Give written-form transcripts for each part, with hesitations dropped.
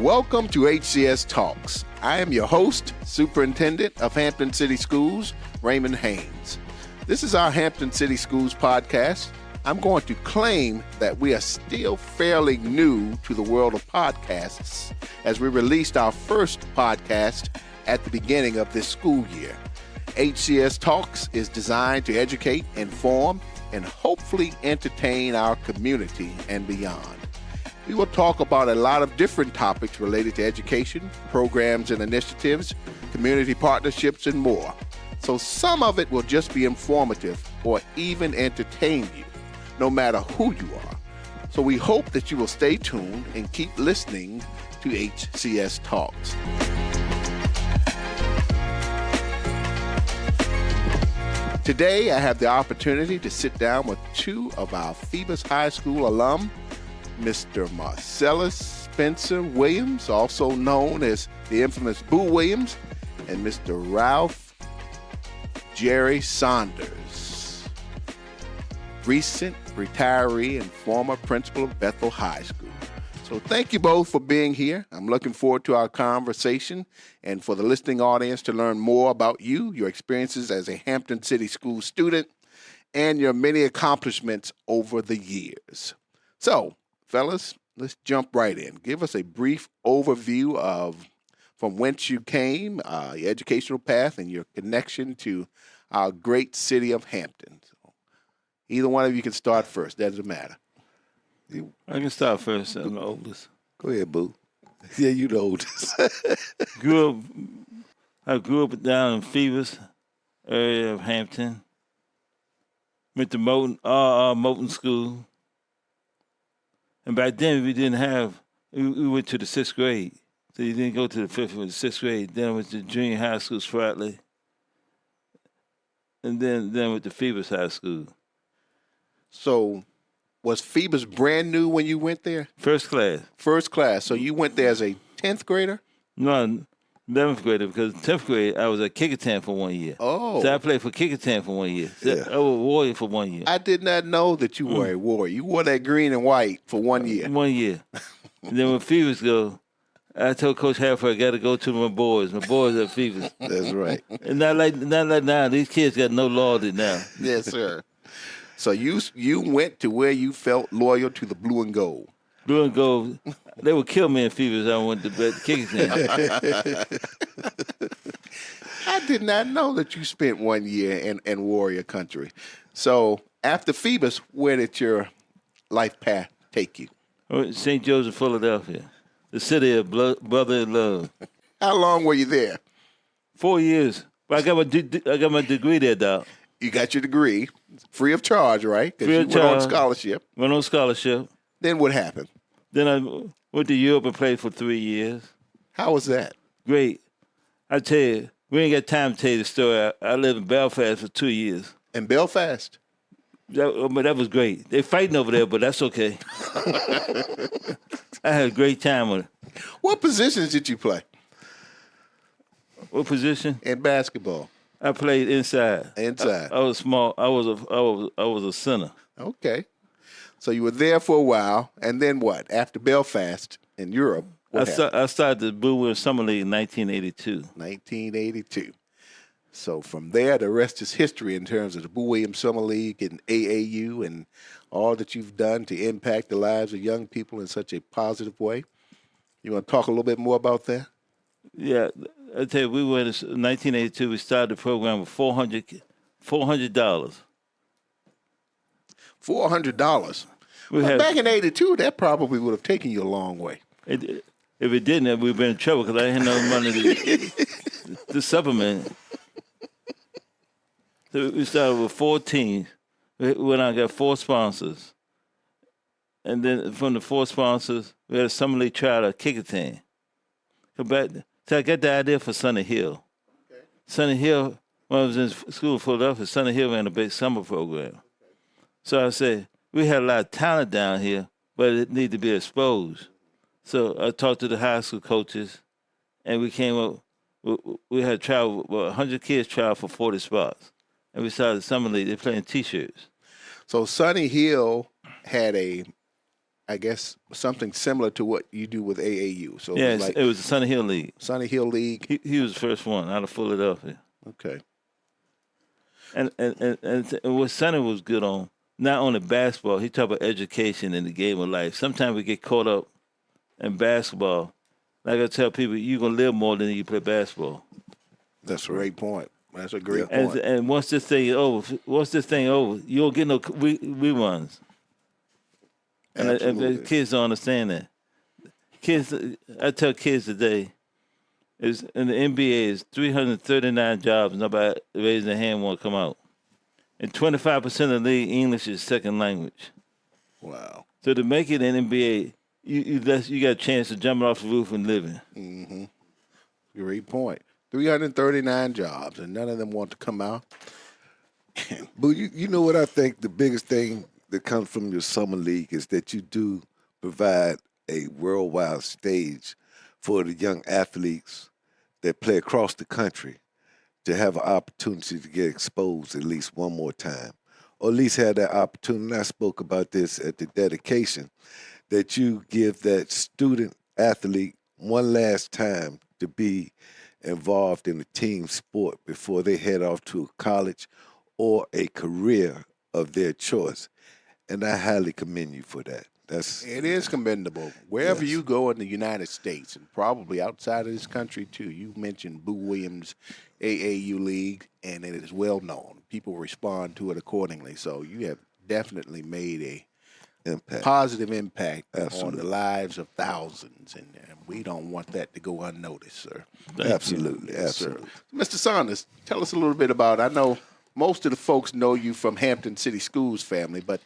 Welcome to HCS Talks. I am your host, Superintendent of Hampton City Schools, Raymond Haynes. This is our Hampton City Schools podcast. I'm going to claim that we are still fairly new to the world of podcasts as we released our first podcast at the beginning of this school year. HCS Talks is designed to educate, inform, and hopefully entertain our community and beyond. We will talk about a lot of different topics related to education, programs and initiatives, community partnerships, and more. So some of it will just be informative or even entertain you, no matter who you are. So we hope that you will stay tuned and keep listening to HCS Talks. Today, I have the opportunity to sit down with two of our Phoebus High School alum, Mr. Marcellus Spencer Williams, also known as the infamous Boo Williams, and Mr. Ralph Jerry Saunders, recent retiree and former principal of Bethel High School. So thank you both for being here. I'm looking forward to our conversation and for the listening audience to learn more about you, your experiences as a Hampton City School student, and your many accomplishments over the years. So, fellas, let's jump right in. Give us a brief overview of from whence you came, your educational path, and your connection to our great city of Hampton. So either one of you can start first. Doesn't matter. I can start first. I'm the oldest. Go ahead, Boo. Yeah, you the oldest. I grew up down in Phoebus area of Hampton. Went to Moulton School. And back then, we went to the 6th grade. So you didn't go to the 5th or the 6th grade. Then I went to junior high school, Spratley. And then went to Phoebus High School. So was Phoebus brand new when you went there? First class. First class. So you went there as a 10th grader? No, 11th grader, because 10th grade, I was at Kickerton for 1 year. Oh. So I played for Kickerton for 1 year. So Yeah. I was a Warrior for 1 year. I did not know that you were a Warrior. You wore that green and white for 1 year. 1 year. And then when Phoebus go, I told Coach Halford I got to go to my boys. My boys at Phoebus. That's right. And not like now. These kids got no loyalty now. Yes, sir. So you went to where you felt loyal to the blue and gold. Blue and gold, they would kill me in Phoebus. I went to Kickerton. I did not know that you spent 1 year in Warrior country. So after Phoebus, where did your life path take you? St. Joseph, Philadelphia, the city of brotherly love. How long were you there? 4 years. But I got my degree there, Doc. You got your degree, free of charge, right? Free of you went on charge. scholarship. Went on scholarship. Then what happened? Then I went to Europe and played for 3 years. How was that? Great. I tell you, we ain't got time to tell you the story. I lived in Belfast for 2 years. In Belfast? That was great. They fighting over there, but that's okay. I had a great time with it. What positions did you play What position? in basketball? I played inside. Inside. I was small. I was a center. Okay. So you were there for a while, and then what? After Belfast in Europe, what happened? I started the Boo Williams Summer League in 1982. 1982. So from there, the rest is history in terms of the Boo Williams Summer League and AAU and all that you've done to impact the lives of young people in such a positive way. You want to talk a little bit more about that? Yeah, I tell you, we went in 1982. We started the program with $400. $400. We Well, had, back in 82, that probably would have taken you a long way. if it didn't, we'd been in trouble because I had no money to supplement. So we started with 4 teams. We went out and got 4 sponsors. And then from the 4 sponsors, we had a summer league trial at Kickerton. So I got the idea for Sunny Hill. Okay. Sunny Hill, when I was in school in Philadelphia, Sunny Hill ran a big summer program. So I said, we had a lot of talent down here, but it needed to be exposed. So I talked to the high school coaches, and we came up, we had trial, 100 kids trial for 40 spots. And we started the summer league, they're playing T-shirts. So Sunny Hill had a I guess, something similar to what you do with AAU. So Yeah, it was like it was the Sunny Hill League. Sunny Hill League. He was the first one out of Philadelphia. Okay. And what Sonny was good on, not only basketball, he talked about education and the game of life. Sometimes we get caught up in basketball. Like I tell people, you're going to live more than you play basketball. That's a great point. That's a great point. And once this thing is over, you don't get no reruns. And the kids don't understand that. Kids, I tell kids today, is in the NBA is 339 jobs. Nobody raising their hand want to come out, and 25% of the league English is second language. Wow! So to make it in NBA, you got a chance to jump off the roof and living. Mm-hmm. Great point. 339 jobs, and none of them want to come out. But you know what I think the biggest thing that comes from your summer league is that you do provide a worldwide stage for the young athletes that play across the country to have an opportunity to get exposed at least one more time, or at least have that opportunity. And I spoke about this at the dedication, that you give that student athlete one last time to be involved in a team sport before they head off to a college or a career of their choice. And I highly commend you for that. It is commendable. Wherever you go in the United States, and probably outside of this country too, you mentioned Boo Williams AAU League, and it is well known. People respond to it accordingly. So you have definitely made a positive impact on the lives of thousands, and we don't want that to go unnoticed, sir. Absolutely. Sir. Mr. Saunders, tell us a little bit about, I know most of the folks know you from Hampton City Schools family, but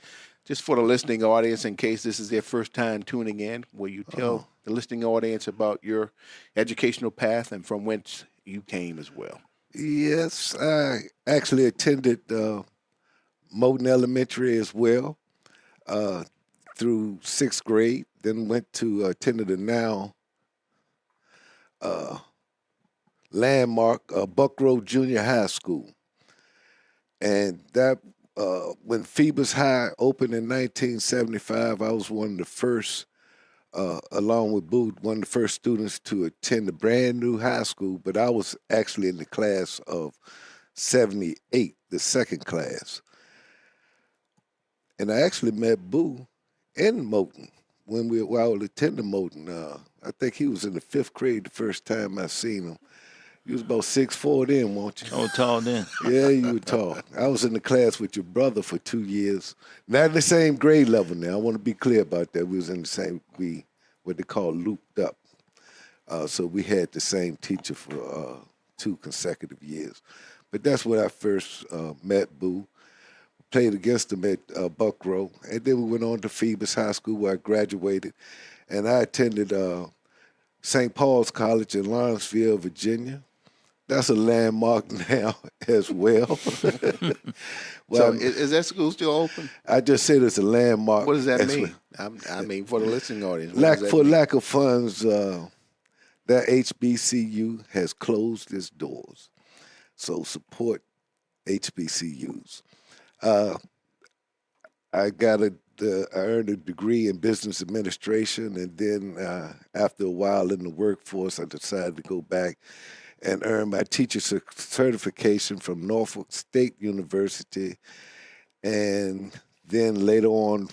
just for the listening audience, in case this is their first time tuning in, will you tell the listening audience about your educational path and from whence you came as well? Yes, I actually attended Moton Elementary as well through 6th grade, then went to attended a now landmark Buckrow Junior High School. And that when Phoebus High opened in 1975, I was one of the first, along with Boo, one of the first students to attend a brand new high school, but I was actually in the class of 78, the second class. And I actually met Boo in Moton while I was attending Moton. I think he was in the 5th grade the first time I seen him. You was about 6'4" then, weren't you? Oh, tall then. Yeah, you were tall. I was in the class with your brother for 2 years. Not in the same grade level now. I want to be clear about that. We was in the same, what they call looped up. So we had the same teacher for 2 consecutive years. But that's when I first met Boo. Played against him at Buckrow. And then we went on to Phoebus High School where I graduated. And I attended St. Paul's College in Lawrenceville, Virginia. That's a landmark now as well. So is that school still open? I just said it's a landmark. What does that mean? I mean, for the listening audience. Lack of funds, that HBCU has closed its doors. So support HBCUs. I earned a degree in business administration, and then after a while in the workforce, I decided to go back and earn my teacher certification from Norfolk State University. And then later on,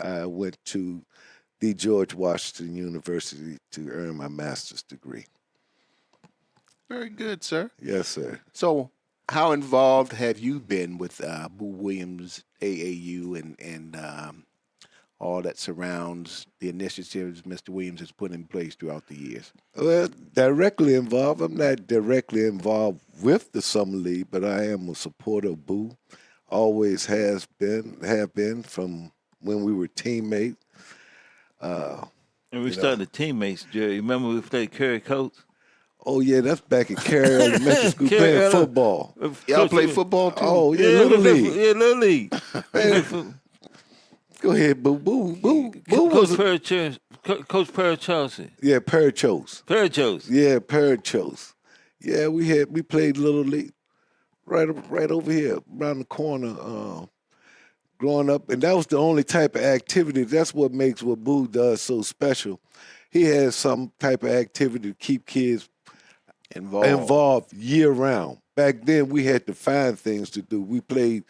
I went to the George Washington University to earn my master's degree. Very good, sir. Yes, sir. So how involved have you been with Boo Williams AAU and all that surrounds the initiatives Mr. Williams has put in place throughout the years? Well, directly involved. I'm not directly involved with the Summer League, but I am a supporter of Boo. Always have been from when we were teammates. And we started the teammates, Jerry. Remember we played Curry Coats? Oh, yeah, that's back at Cary Elementary School playing football. Y'all play football, too? Oh, yeah, Little League. Yeah, Little League. Go ahead, Boo. Boo Coach Parachose. Yeah, Parachose. Parachose. Yeah, Parachose. Yeah, we played Little League right over here, around the corner. growing up, and that was the only type of activity. That's what makes what Boo does so special. He has some type of activity to keep kids involved year round. Back then, we had to find things to do. We played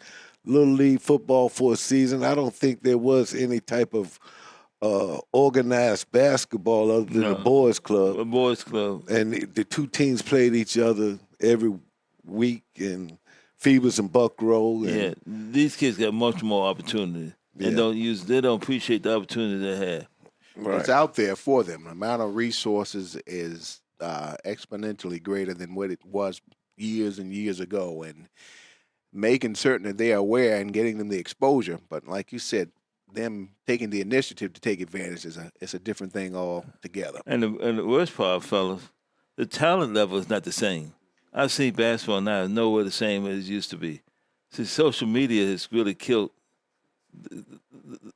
Little League football for a season. I don't think there was any type of organized basketball other than the boys' club. A boys' club. And the two teams played each other every week, and Phoebus and Buckrow. Yeah, these kids got much more opportunity. They don't appreciate the opportunity they have. Right. It's out there for them. The amount of resources is exponentially greater than what it was years and years ago, and making certain that they are aware and getting them the exposure. But like you said, them taking the initiative to take advantage is a different thing altogether. And the worst part, fellas, the talent level is not the same. I see basketball now is nowhere the same as it used to be. See, social media has really killed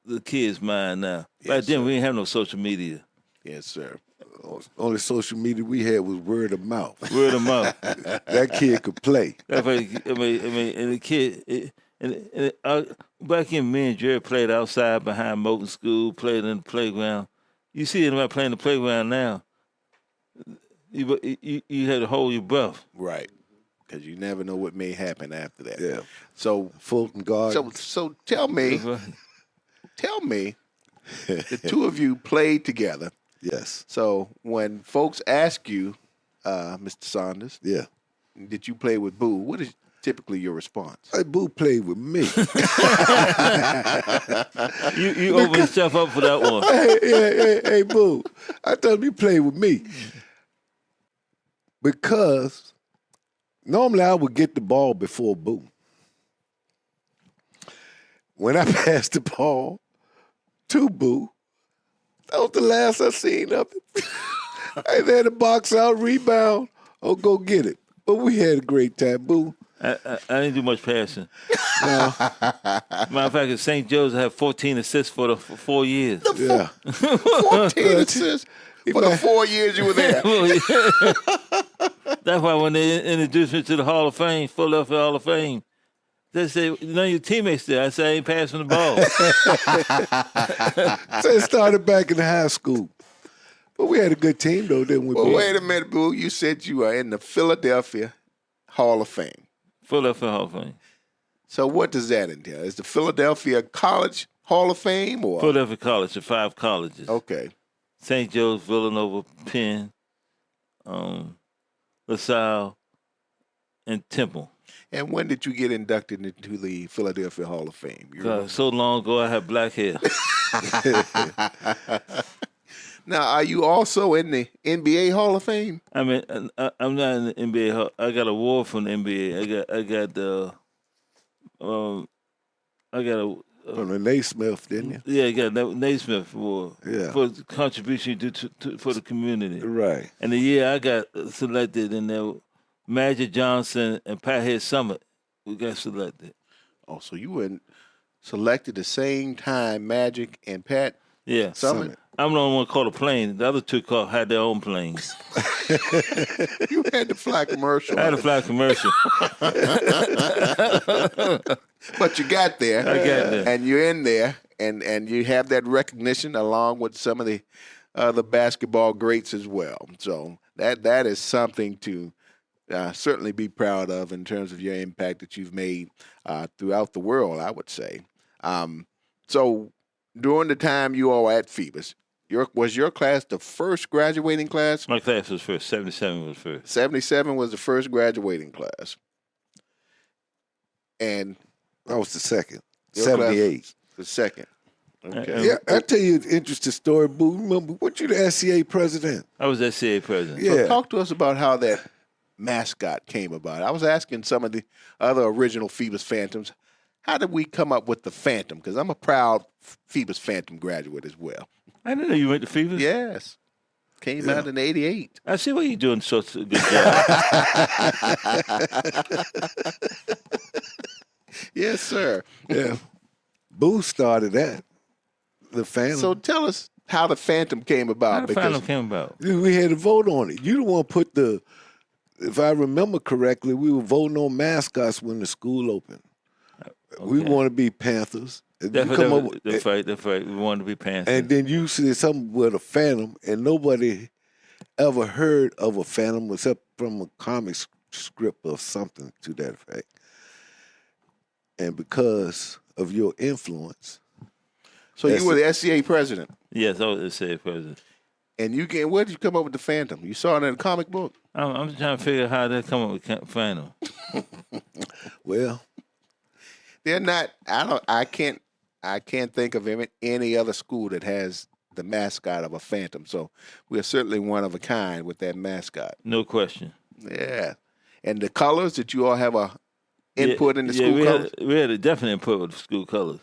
the kids' mind now. Back then, we didn't have no social media. Yes, sir. Only social media we had was word of mouth. Word of mouth. That kid could play. And the kid, back in, me and Jerry played outside behind Moulton School, played in the playground. You see anybody playing in the playground now, you had to hold your breath. Right. Because you never know what may happen after that. Yeah. So Fulton Garden. So tell me, the two of you played together. Yes. So when folks ask you, Mr. Saunders, did you play with Boo? What is typically your response? Hey, Boo played with me. You opened yourself up for that one. Hey, Boo. I told him you played with me. Because normally I would get the ball before Boo. When I passed the ball to Boo, that was the last I seen of it. I had to box out, rebound, or go get it. But we had a great time, Boo. I didn't do much passing. No. Matter of fact, at St. Joe's, I had 14 assists for the 4 years. 14 assists for the 4 years you were there. That's why when they introduced me to the Hall of Fame, Philadelphia Hall of Fame, they say, none of your teammates there. I said, I ain't passing the ball. So it started back in high school. But we had a good team, though, didn't we? Well, wait a minute, Boo. You said you are in the Philadelphia Hall of Fame. Philadelphia Hall of Fame. So what does that entail? Is the Philadelphia College Hall of Fame? Or Philadelphia College, the 5 colleges. Okay. St. Joe's, Villanova, Penn, LaSalle, and Temple. And when did you get inducted into the Philadelphia Hall of Fame? So long ago, I had black hair. Now, are you also in the NBA Hall of Fame? I mean, I'm not in the NBA Hall. I got an award from the NBA. From the Naismith, didn't you? Yeah, I got a Naismith award for the contribution you do for the community. Right. And the year I got selected in there, Magic Johnson and Pat Head Summit, we got selected. Oh, so you were selected the same time Magic and Pat Summit? I'm the only one called a plane. The other two had their own planes. You had to fly commercial. I had to fly commercial. But you got there. I got there. And you're in there, and you have that recognition along with some of the other basketball greats as well. So that is something to certainly be proud of in terms of your impact that you've made throughout the world, I would say. So during the time you all were at Phoebus, was your class the first graduating class? My class was first. 77 was first. 77 was the first graduating class. And I was the second. 78. The second. Okay. Yeah, I'll tell you an interesting story, Boo. Remember, weren't you the SCA president? I was SCA president. Yeah. So talk to us about how that mascot came about. I was asking some of the other original Phoebus Phantoms, how did we come up with the Phantom? Because I'm a proud Phoebus Phantom graduate as well. I didn't know you went to Phoebus. Yes. Came out in 88. I see why you're doing such a good job. Yes, sir. Yeah. Boo started that. The Phantom. So tell us how the Phantom came about. How the Phantom came about? We had to vote on it. You the one put if I remember correctly, we were voting on mascots when the school opened. We want to be Panthers. That's right. We want to be Panthers. And then you see something with a Phantom, and nobody ever heard of a Phantom except from a comic script or something to that effect. And because of your influence. So you were the SCA president? Yes, I was the SCA president. And where did you come up with the Phantom? You saw it in a comic book? I'm trying to figure out how they come up with Phantom. Well, they're not. I can't think of any other school that has the mascot of a Phantom. So we're certainly one of a kind with that mascot. No question. Yeah. And the colors, did you all have a input in the school colors? We had a definite input with the school colors.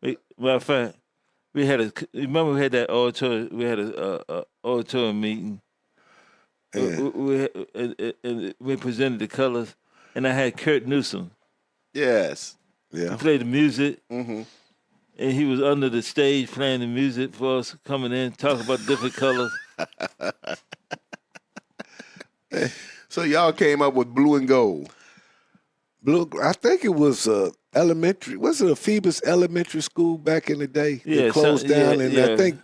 Matter of fact, remember we had that auditorium. We had a auditorium meeting. Yeah. We presented the colors, and I had Kurt Newsom. Yes. Yeah. He played the music, and he was under the stage playing the music for us, coming in, talking about different colors. So y'all came up with blue and gold. I think it was elementary. Was it a Phoebus elementary school back in the day? Yeah, they closed down, and I think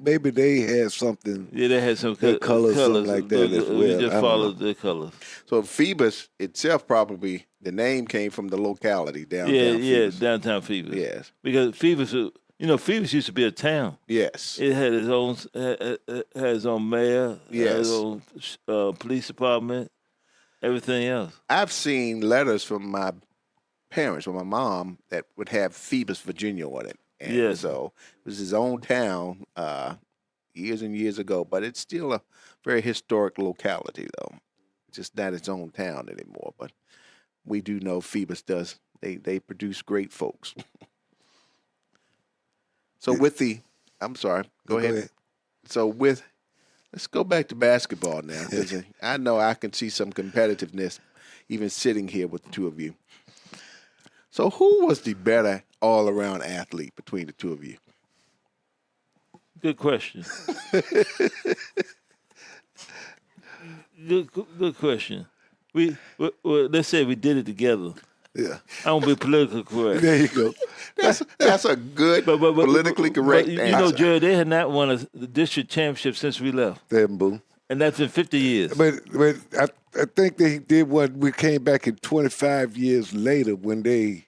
maybe they had something. Yeah, they had some colors, something like that as well. We just followed the colors. So Phoebus itself, probably the name came from the locality downtown. Phoebus. Downtown Phoebus. Yes, because Phoebus, Phoebus used to be a town. Yes, it had its own mayor. Yes, had its own police department. Everything else. I've seen letters from my parents, from my mom, that would have Phoebus, Virginia on it. And so it was his own town years and years ago, but it's still a very historic locality, though. It's just not its own town anymore. But we do know Phoebus does. They produce great folks. So I'm sorry, go ahead. So let's go back to basketball now, because I know I can see some competitiveness even sitting here with the two of you. So who was the better all-around athlete between the two of you? Good question. Good question. Let's say we did it together. Yeah. I won't be politically correct. There you go. That's a good politically correct answer. You know, Jerry, they had not won the district championship since we left. Damn, Boo. And that's been 50 years. But I think they did what we came back in 25 years later when I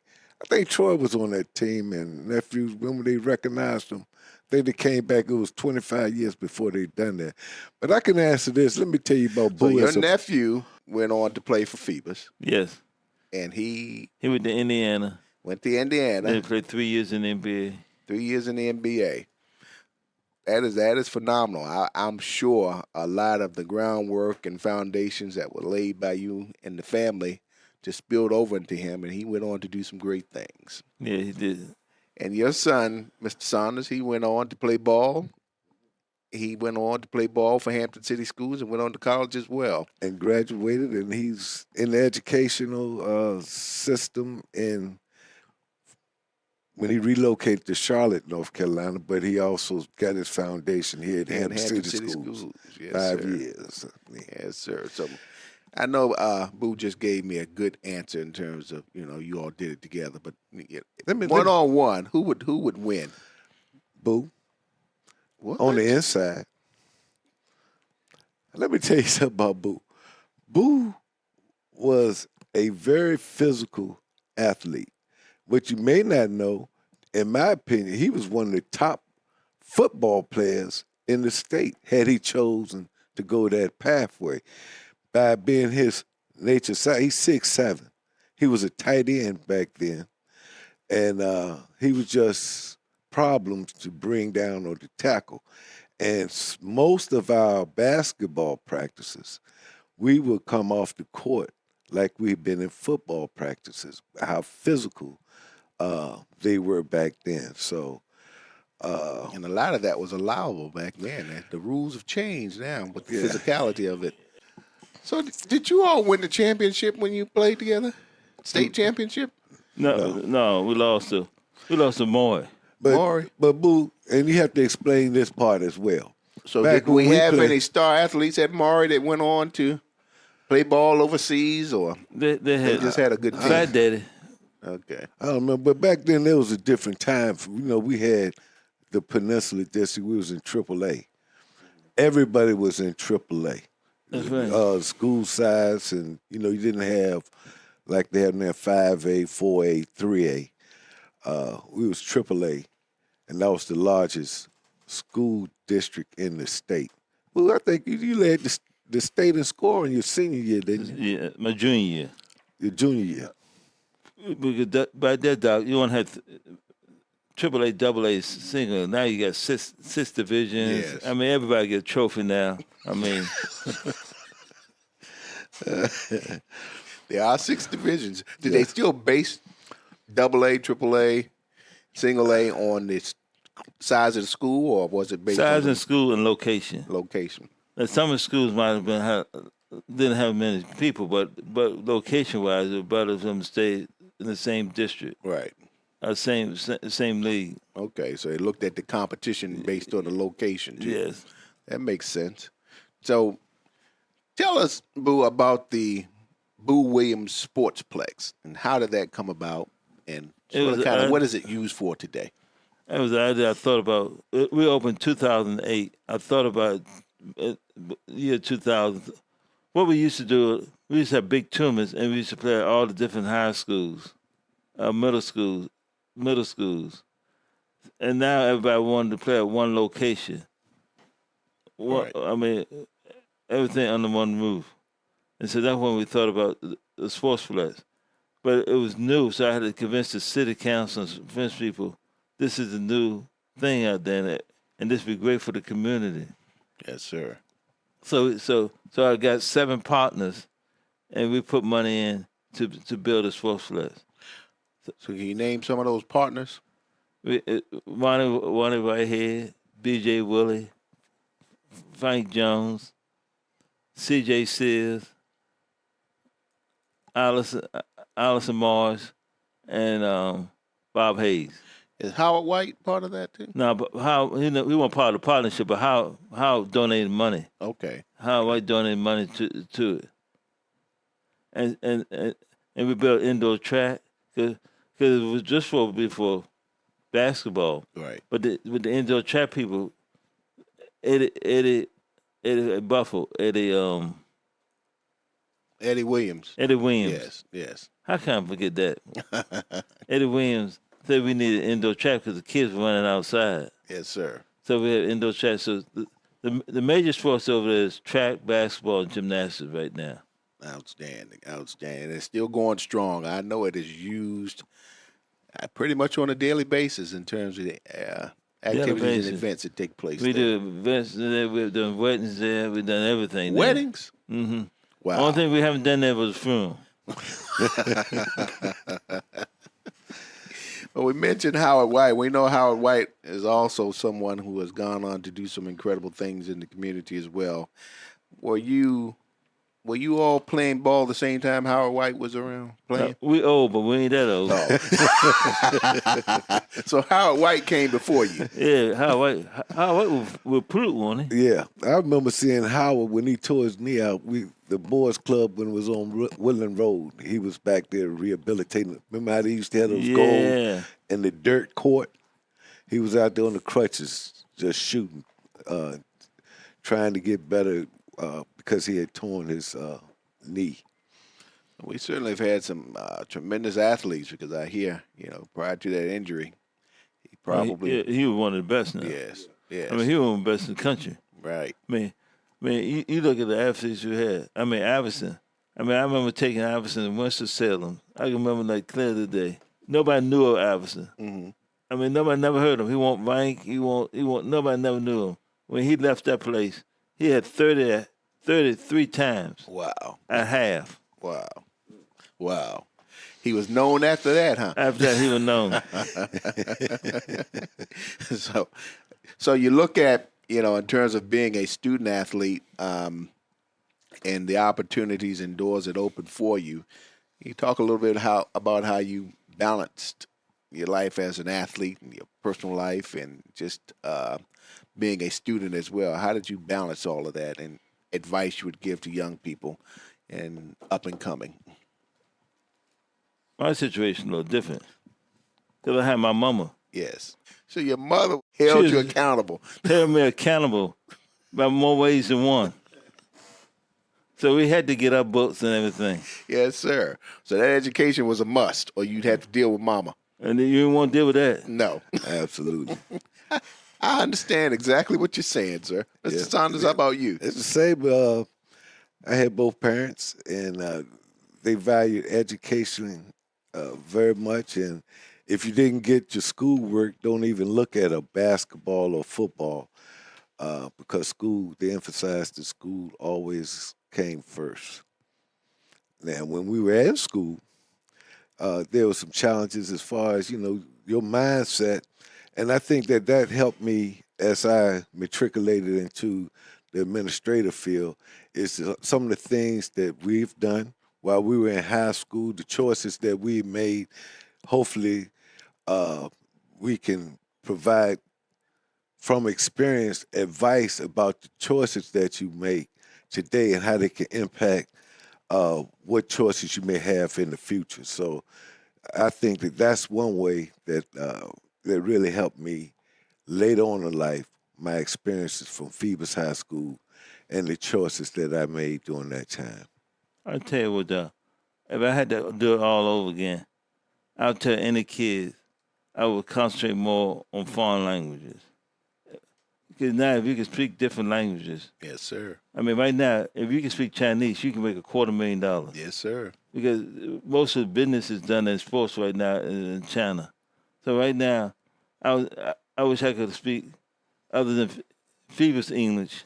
think Troy was on that team, and nephews, when they recognized them, they came back, it was 25 years before they done that. But I can answer this. Let me tell you about Boo. So your nephew went on to play for Phoebus. Yes. And he went to Indiana. Went to Indiana. And he played 3 years in the NBA. 3 years in the NBA. That is phenomenal. I'm sure a lot of the groundwork and foundations that were laid by you and the family just spilled over into him, and he went on to do some great things. Yeah, he did. And your son, Mr. Saunders, he went on to play ball. He went on to play ball for Hampton City Schools and went on to college as well. And graduated, and he's in the educational system when he relocated to Charlotte, North Carolina, but he also got his foundation here at Hampton City Schools. Yes, 5 sir. years. Yes, sir. So I know Boo just gave me a good answer in terms of, you all did it together, but one-on-one, who would win? Boo. What? On the inside. Let me tell you something about Boo. Boo was a very physical athlete. What you may not know, in my opinion, he was one of the top football players in the state had he chosen to go that pathway. By being his nature side, he's 6'7". He was a tight end back then. And he was just problems to bring down or to tackle. And most of our basketball practices, we would come off the court like we've been in football practices, how physical they were back then. So, and a lot of that was allowable back then. The rules have changed now with the physicality of it. So did you all win the championship when you played together? State championship? No, we lost to Maury. But Boo, and you have to explain this part as well. So did we have any star athletes at Maury that went on to play ball overseas, or they just had a good team? Fat Daddy. Okay. I don't know, but back then there was a different time. We had the Peninsula District. We was in AAA. Everybody was in AAA. That's right. School size, and you didn't have like they have now 5A, 4A, 3A. We was AAA, and that was the largest school district in the state. Well, I think you led the state in scoring your senior year, didn't you? Yeah, my junior year. Your junior year. Because by that, Doc, you want to have AAA, AA, single. Now you got six divisions. Yes. I mean, everybody get a trophy now. I mean, There are 6 divisions. Do they still base AA, AAA, single A on the size of the school, or was it based size on in school and location. the location? Now, some of the schools might have didn't have many people, but location wise, it was better for them to stay in the same district, Right. same league. Okay, so they looked at the competition based on the location, too. Yes. That makes sense. So tell us, Boo, about the Boo Williams Sportsplex, and how did that come about, and what is it used for today? That was the idea I thought about. We opened 2008. I thought about year 2000. What we used to do, we used to have big tournaments, and we used to play at all the different high schools, middle schools, and now everybody wanted to play at one location. Right. I mean, everything under one roof. And so that's when we thought about the Sportsplex. But it was new, so I had to convince the city council and convince people this is a new thing out there, and this would be great for the community. Yes, sir. So I got 7 partners, and we put money in to build a Sportsplex. So can you name some of those partners? Ronnie right here, B.J. Willie, Frank Jones, C.J. Sears, Allison Morris, and Bob Hayes. Is Howard White part of that too? No, but how we weren't part of the partnership, but how donated money. Okay. How I donated money to it, and we built indoor track because it was just for basketball. Right. But with the indoor track people, Eddie Buffalo, Eddie Williams. Williams. Yes. How can I forget that? Eddie Williams said we needed indoor track because the kids were running outside. Yes, sir. So we have indoor track. So the major sports over there is track, basketball, and gymnastics right now. Outstanding. It's still going strong. I know it is used pretty much on a daily basis in terms of the activities and events that take place We there. do events there. We've done weddings there. We've done everything there. Weddings? Mm-hmm. Wow. The only thing we haven't done there was a funeral. Well, we mentioned Howard White. We know Howard White is also someone who has gone on to do some incredible things in the community as well. Were you all playing ball the same time Howard White was around playing? We old, but we ain't that old. So Howard White came before you. Yeah, Howard White was Pruitt, wasn't he? Yeah, I remember seeing Howard when he tore his knee out. The boys' club when it was on Woodland Road. He was back there rehabilitating. Remember how they used to have those goals in the dirt court? He was out there on the crutches, just shooting, trying to get better because he had torn his knee. We certainly have had some tremendous athletes because I hear, prior to that injury, he probably he was one of the best now. Yes. I mean, he was one of the best in the country. Right. I mean, you look at the athletes you had. I mean, Iverson. I remember taking Iverson in Winston-Salem. I can remember like clear the day. Nobody knew of Iverson. Mm-hmm. I mean, nobody never heard of him. He won't rank. Nobody never knew him. When he left that place, he had 33 times. Wow. At half. Wow. He was known after that, huh? After that, he was known. So you look at, in terms of being a student athlete and the opportunities and doors that open for you, you talk a little bit about how you balanced your life as an athlete and your personal life and just being a student as well. How did you balance all of that and advice you would give to young people and up and coming? My situation a little different. Because I had my mama. Yes. So your mother held you accountable. Held me accountable by more ways than one. So we had to get our books and everything. Yes, sir. So that education was a must, or you'd have to deal with mama. And you didn't want to deal with that. No. Absolutely. I understand exactly what you're saying, sir. Mr. Saunders, how about you? It's the same. I had both parents, and they valued education very much. And if you didn't get your schoolwork, don't even look at a basketball or football because they emphasized that school always came first. Now, when we were at school, there were some challenges as far as, your mindset. And I think that helped me as I matriculated into the administrative field is some of the things that we've done while we were in high school, the choices that we made. Hopefully, we can provide from experience advice about the choices that you make today and how they can impact what choices you may have in the future. So I think that's one way that really helped me later on in life, my experiences from Phoebus High School and the choices that I made during that time. I'll tell you what, if I had to do it all over again, I'll tell any kid I would concentrate more on foreign languages. Because now if you can speak different languages. Yes, sir. I mean, right now, if you can speak Chinese, you can make $250,000. Yes, sir. Because most of the business is done in sports right now in China. So right now, I wish I could speak, other than Phoebus English,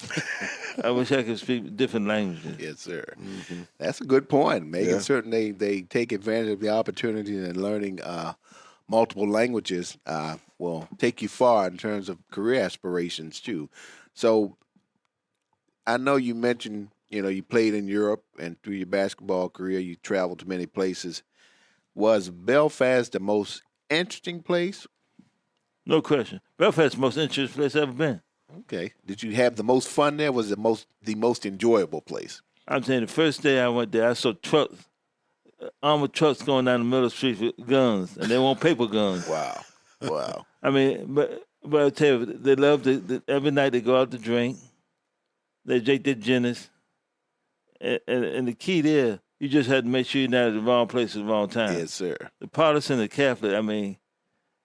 I wish I could speak different languages. Yes, sir. Mm-hmm. That's a good point. Making certain they take advantage of the opportunity and learning multiple languages will take you far in terms of career aspirations too. So I know you mentioned, you played in Europe and through your basketball career, you traveled to many places. Was Belfast the most interesting place? No question. Belfast is the most interesting place I've ever been. Okay. Did you have the most fun there? Was it the most enjoyable place? I'm saying the first day I went there, I saw trucks, armored trucks going down the middle of the street with guns, and they want paper guns. Wow. Wow. I mean, but I tell you, they love every night they go out to drink. They drink their Guinness. And the key there, you just had to make sure you're not at the wrong place at the wrong time. Yes, sir. The Protestant and the Catholic, I mean,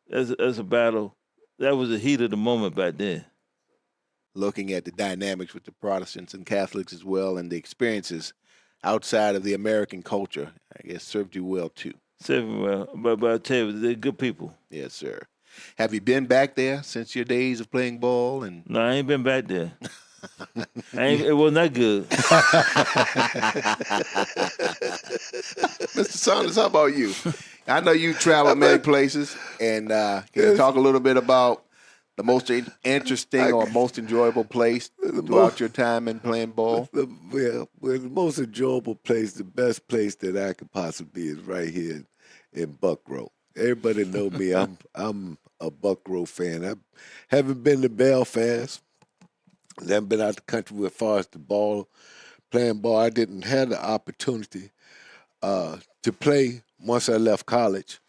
that's a battle. That was the heat of the moment back then. Looking at the dynamics with the Protestants and Catholics as well and the experiences outside of the American culture, I guess served you well too. Served me well. But I tell you, they're good people. Yes, sir. Have you been back there since your days of playing ball? No, I ain't been back there. It wasn't that good. Mr. Saunders, how about you? I know you traveled many places, and can you talk a little bit about the most interesting or most enjoyable place throughout your time in playing ball? The most enjoyable place, the best place that I could possibly be is right here in Buckrow. Everybody know me. I'm a Buckrow fan. I haven't been to Belfast. I haven't been out the country as far as playing ball. I didn't have the opportunity to play once I left college,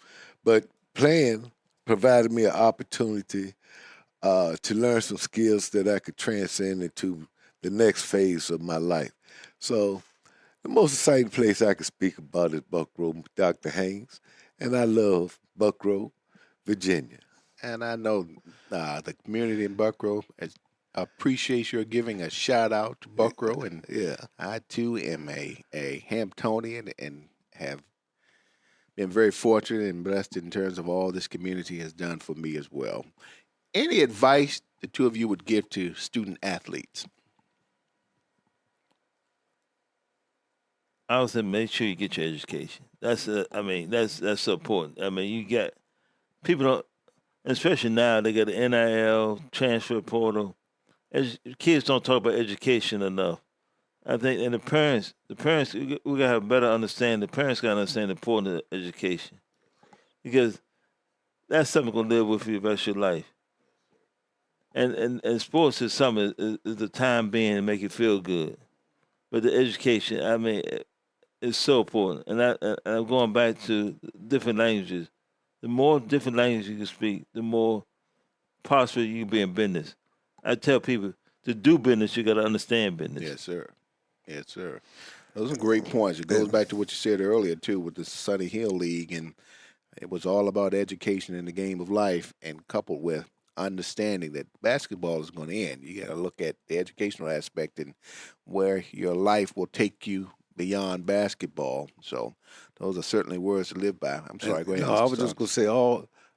but playing provided me an opportunity to learn some skills that I could transcend into the next phase of my life. So the most exciting place I could speak about is Buckrow, Dr. Haynes, and I love Buckrow, Virginia. And I know the community in Buckrow appreciates your giving a shout out to Buckrow, and I too am a Hamptonian and have been very fortunate and blessed in terms of all this community has done for me as well. Any advice the two of you would give to student athletes? I would say make sure you get your education. That's so important. I mean, you got people don't, especially now they got the NIL transfer portal. Kids don't talk about education enough. I think, and the parents, we gotta have a better understanding. The parents gotta understand the importance of education, because that's something gonna live with you the rest of your life. And sports is something is the time being to make you feel good, but the education, I mean, is so important. And I'm going back to different languages. The more different languages you can speak, the more prosperous you can be in business. I tell people, to do business, you got to understand business. Yes, sir. Yes, sir. Those are great points. It goes back to what you said earlier, too, with the Sunny Hill League. And it was all about education in the game of life, and coupled with understanding that basketball is going to end. You got to look at the educational aspect and where your life will take you beyond basketball. So those are certainly words to live by. I'm sorry, go ahead. No, I was just going to say,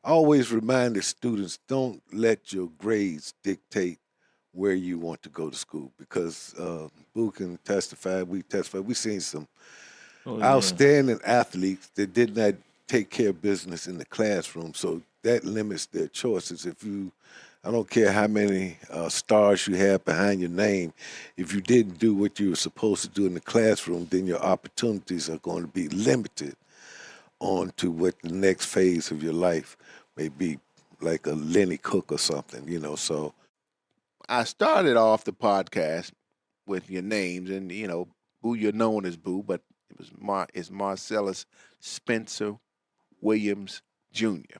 always remind the students, don't let your grades dictate where you want to go to school, because Boo can testify, we've seen some outstanding athletes that did not take care of business in the classroom, so that limits their choices. I don't care how many stars you have behind your name, if you didn't do what you were supposed to do in the classroom, then your opportunities are going to be limited on to what the next phase of your life may be, like a Lenny Cook or something, so. I started off the podcast with your names, and, Boo, you're known as Boo, but it's Marcellus Spencer Williams Jr.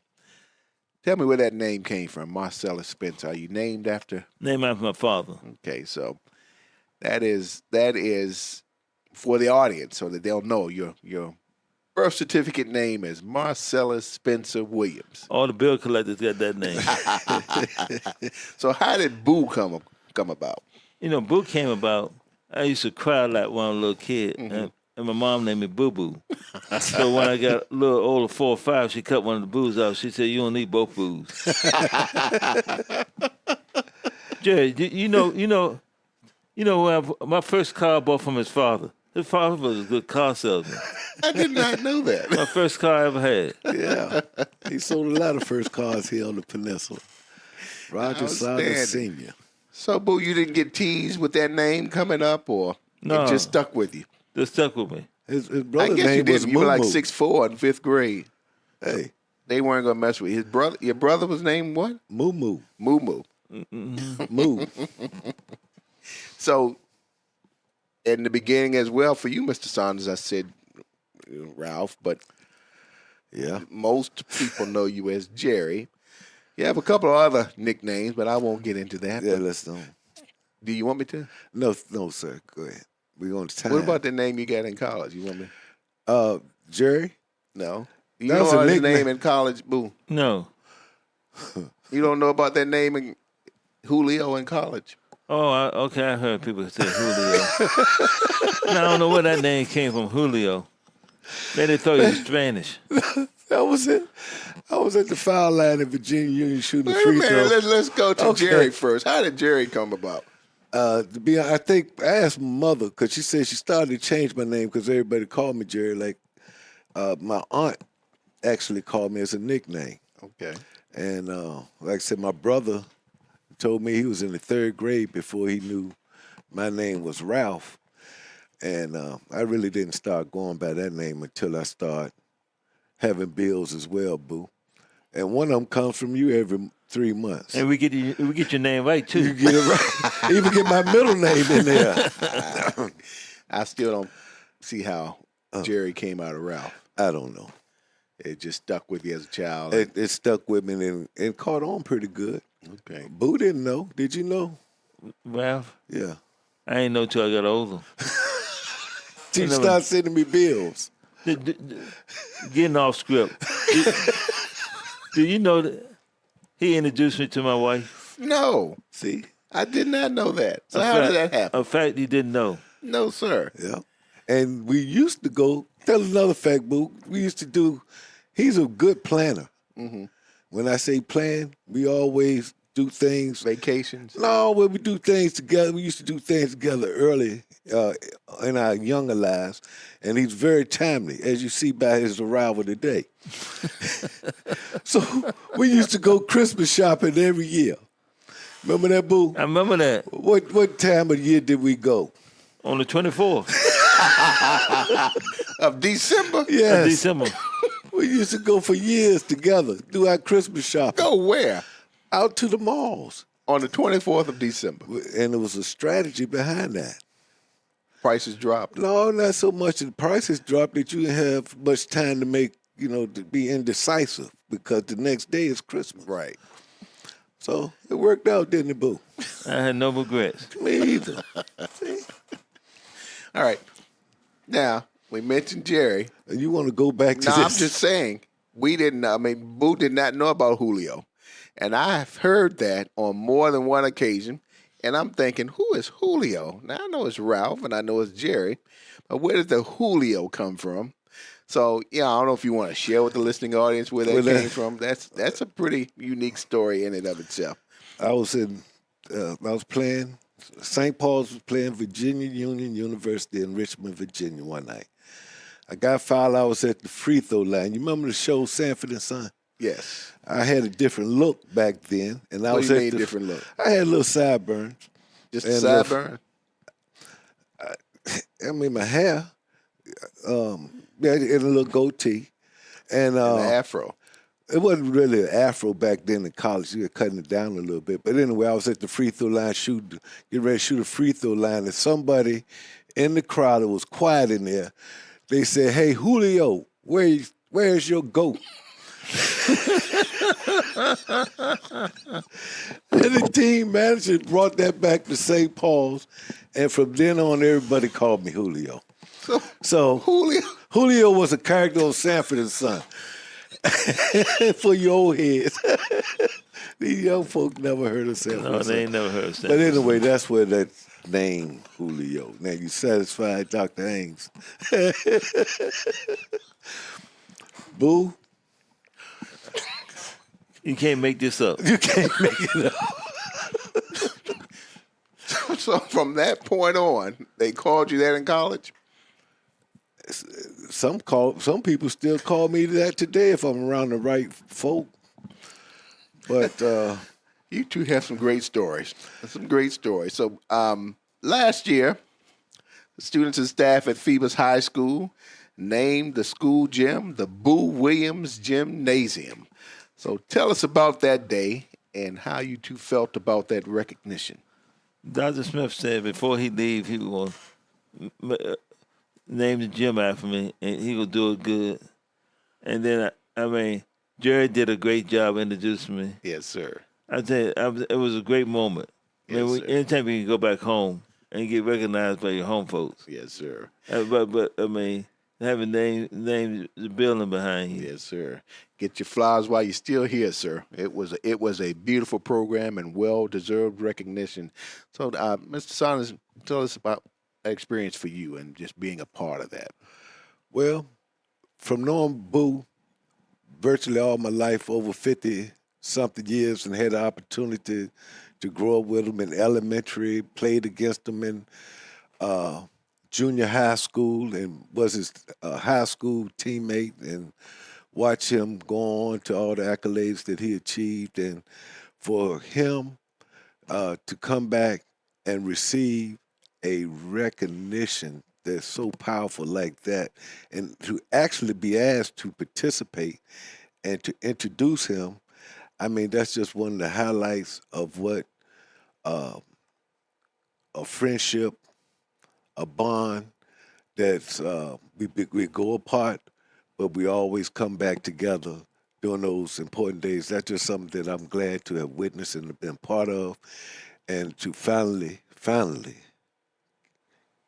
Tell me where that name came from, Marcellus Spencer. Are you named after? Named after my father. Okay, so that is for the audience, so that they'll know your birth certificate name is Marcellus Spencer Williams. All the bill collectors got that name. So how did Boo come about? Boo came about, I used to cry like one little kid, and my mom named me Boo Boo. So when I got a little older, 4 or 5, she cut one of the boos out. She said, "You don't need both boos." Jerry, when my first car I bought from his father. His father was a good car salesman. I did not know that. My first car I ever had. Yeah, he sold a lot of first cars here on the peninsula. Roger Saunders Sr. So, Boo, you didn't get teased with that name coming up, or No. it just stuck with you? It stuck with me. His I brother's guess you name was didn't. You were like Moo. 6'4" in 5th grade. Hey, They weren't going to mess with you. Your brother was named what? Moo Moo. Moo Moo. Moo. So, in the beginning as well, for you, Mr. Saunders, I said Ralph, but Yeah. most people know you as Jerry. You have a couple of other nicknames, but I won't get into that. Yeah, let's know. Do you want me to? No, sir. Go ahead. We're going to time. What about the name you got in college? You want me? Jerry? No. You That was know a his nickname. name in college, Boo? No. You don't know about that name in Julio in college? Oh, okay. I heard people say Julio. Now, I don't know where that name came from, Julio. Maybe they thought he was Spanish. That was it. I was at the foul line at Virginia Union shooting the Wait a free minute. throw. Let's go to Okay. Jerry first. How did Jerry come about? I asked my mother, because she said she started to change my name because everybody called me Jerry. Like, my aunt actually called me as a nickname. Okay. And like I said, my brother told me he was in the 3rd grade before he knew my name was Ralph. And I really didn't start going by that name until I started having bills as well, Boo. And one of them comes from you every 3 months. And we get your name right, too. You get it right. Even get my middle name in there. I still don't see how Jerry came out of Ralph. I don't know. It just stuck with you as a child. It stuck with me and caught on pretty good. Okay. Boo didn't know. Did you know? Ralph, Yeah. I ain't know till I got older. She started sending me bills. Getting off script. Do you know that he introduced me to my wife? No. See? I did not know that. So how did that happen? A fact he didn't know. No, sir. Yeah. And we used to go, tell another fact, Boo. We used to do, he's a good planner. Mm-hmm. When I say plan, we always do things. Vacations. No, when we do things together, we used to do things together early in our younger lives. And he's very timely, as you see by his arrival today. So we used to go Christmas shopping every year. Remember that, Boo? I remember that. What time of year did we go? On the 24th Of December? Yes. of December. We used to go for years together, do our Christmas shopping. Go where? Out to the malls. On the 24th of December. And there was a strategy behind that. prices dropped? No, not so much. The prices dropped that you didn't have much time to make, to be indecisive because the next day is Christmas. Right. So it worked out, didn't it, Boo? I had no regrets. Me either. See? All right. Now, we mentioned Jerry. And you want to go back to No, this? I'm just saying, Boo did not know about Julio. And I've heard that on more than one occasion. And I'm thinking, who is Julio? Now, I know it's Ralph and I know it's Jerry, but where did the Julio come from? So, I don't know if you want to share with the listening audience where that came from. That's a pretty unique story in and of itself. I was playing, St. Paul's was playing Virginia Union University in Richmond, Virginia one night. I got fouled. I was at the free throw line. You remember the show Sanford and Son? Yes. I had a different look back then, and What do you mean different look? I had a little sideburns. Just a sideburn? My hair, and a little goatee, and An afro. It wasn't really an afro back then in college. You were cutting it down a little bit. But anyway, I was at the free throw line getting ready to shoot a free throw line, and somebody in the crowd that was quiet in there, they said, "Hey, Julio, where's your goat?" And the team manager brought that back to St. Paul's, and from then on, everybody called me Julio. So Julio was a character on Sanford and Son. For your old heads. These young folk never heard of Sanford. No, they ain't never heard of Sanford. But anyway, that's where that name, Julio. Now you satisfied, Dr. Haynes? Boo? You can't make this up. You can't make it up. So from that point on, they called you that in college? Some people still call me that today if I'm around the right folk. But you two have some great stories. So last year, the students and staff at Phoebus High School named the school gym the Boo Williams Gymnasium. So tell us about that day and how you two felt about that recognition. Dr. Smith said before he leave, he was going to name the gym after me, and he will do it good. And then, Jerry did a great job introducing me. Yes, sir. I tell you, it was a great moment. Yes, sir. Anytime you can go back home and get recognized by your home folks. Yes, sir. But having name the building behind you. Yes, sir. Get your flowers while you're still here, sir. It was a beautiful program and well-deserved recognition. So, Mr. Saunders, tell us about experience for you and just being a part of that. Well, from knowing Boo virtually all my life, over 50-something years, and had the opportunity to grow up with him in elementary, played against him in junior high school, and was his high school teammate, and watch him go on to all the accolades that he achieved. And for him to come back and receive a recognition that's so powerful like that, and to actually be asked to participate and to introduce him, that's just one of the highlights of what a friendship, a bond that's we go apart, but we always come back together during those important days. That's just something that I'm glad to have witnessed and been part of, and to finally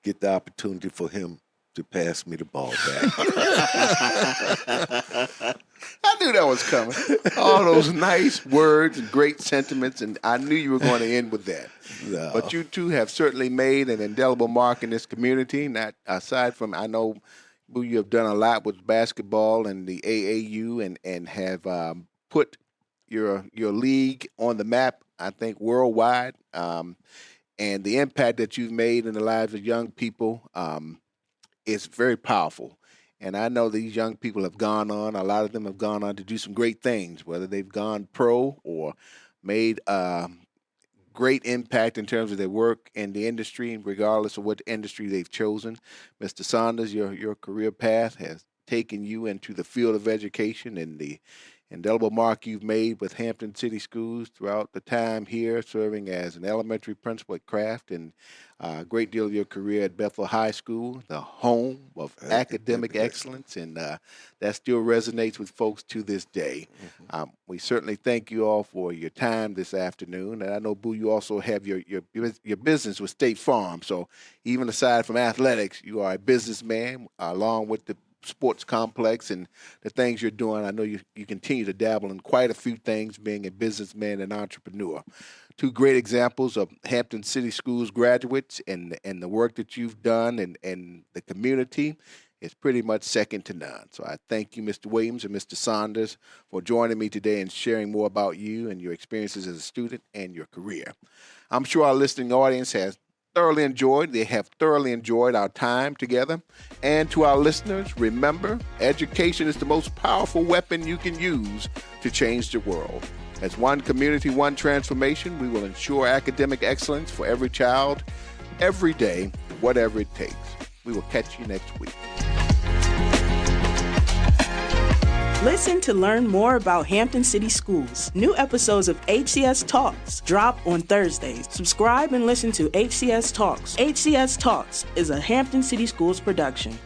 get the opportunity for him to pass me the ball back. I knew that was coming. All those nice words and great sentiments, and I knew you were going to end with that. No. But you two have certainly made an indelible mark in this community. Not aside from, I know, Boo, you have done a lot with basketball and the AAU, and have put your league on the map, I think, worldwide. And the impact that you've made in the lives of young people is very powerful. And I know these young people have gone on, a lot of them have gone on to do some great things, whether they've gone pro or made great impact in terms of their work in the industry, regardless of what industry they've chosen. Mr. Saunders, your career path has taken you into the field of education and the indelible mark you've made with Hampton City Schools throughout the time here, serving as an elementary principal at Kraft, and a great deal of your career at Bethel High School, the home of academic excellence, and that still resonates with folks to this day. We certainly thank you all for your time this afternoon, and I know, Boo, you also have your business with State Farm, so even aside from athletics, you are a businessman along with the sports complex and the things you're doing. I know you continue to dabble in quite a few things, being a businessman and entrepreneur. Two great examples of Hampton City Schools graduates and the work that you've done and the community is pretty much second to none. So I thank you, Mr. Williams and Mr. Saunders, for joining me today and sharing more about you and your experiences as a student and your career. I'm sure our listening audience have thoroughly enjoyed our time together. And to our listeners, remember, education is the most powerful weapon you can use to change the world. As one community, one transformation, we will ensure academic excellence for every child, every day, whatever it takes. We will catch you next week. Listen to learn more about Hampton City Schools. New episodes of HCS Talks drop on Thursdays. Subscribe and listen to HCS Talks. HCS Talks is a Hampton City Schools production.